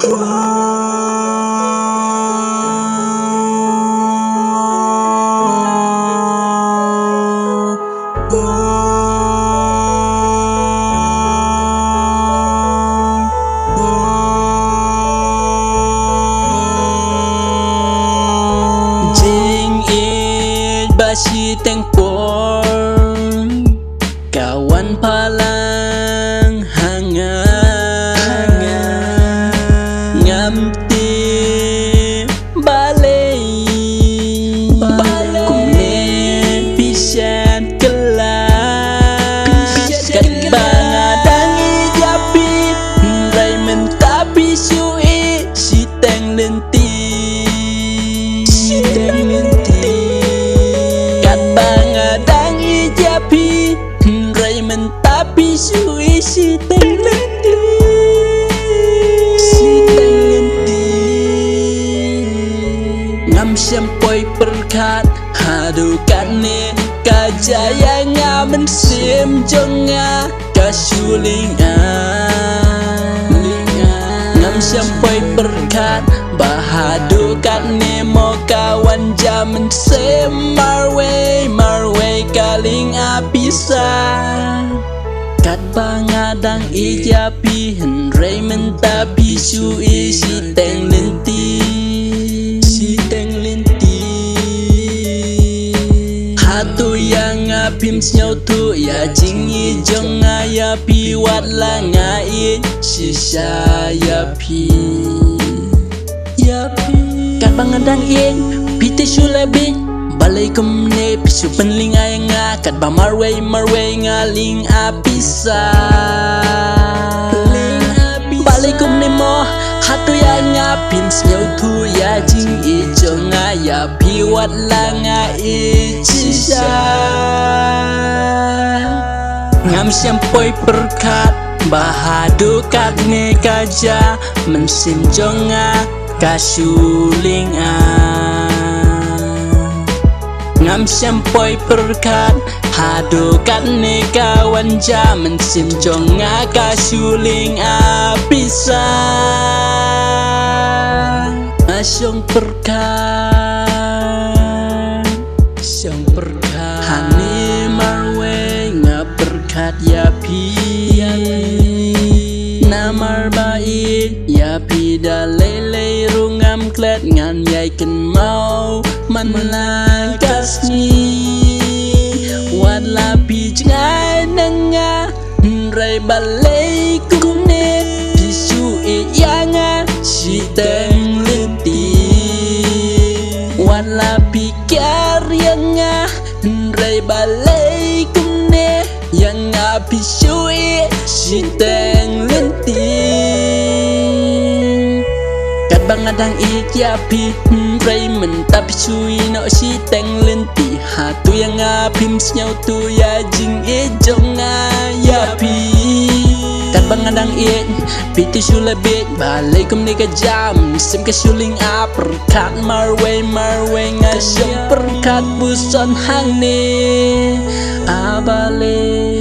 Basi tempor kawan palang hangat ngamti balai kunet pisan kelas kat bangadang ijapi rai mentapi sui si teng lenti bangadang ijapi rai mentapi sui si teng lenti ngam sempoi perkat hadukan ne kajaya ngamen sim jonga kasulinga ngam sempoi perkat bahadukan ne mo kawan jaman sim marway kaling apisa kat bangadang ijapi henrei mentapi sui si teng lenti hatu yang ngapim senyau tu ya jingi jong ngayapi wat langait sisa yapi kat bangadang ing piti sulabik balai kumne pisu penling ayanga kat ba marway ngaling apisa balai kumne mo hatu yang ngapin senyau tu ya jing ijo ngaya piwat langa icisa ngam sempoi perkat bahadu kat ne kaja mensim jonga kasulinga ngam sempoi perkat hadukan ne kawan jaman sim jonga kasuling apisa asyong perkat hani marwe ngaperkat yapi namar bait yapi dalele rungam klet ngan yai ken mau man melangkas ni wat lapi jengai nanga rai balai kumne pisu yanga si teng lenti wat lapi karyanga rai balai kumne yang pisu si teng lenti kat bangadang ijapi rai mentapi sui no si teng lenti hatu yang ngapim senyau tu ya jing ejong ngayapi kat bangadang it piti sulabik balai kum ni kajam sim kasuling perkat marway ngasyong perkat buson hang ni abale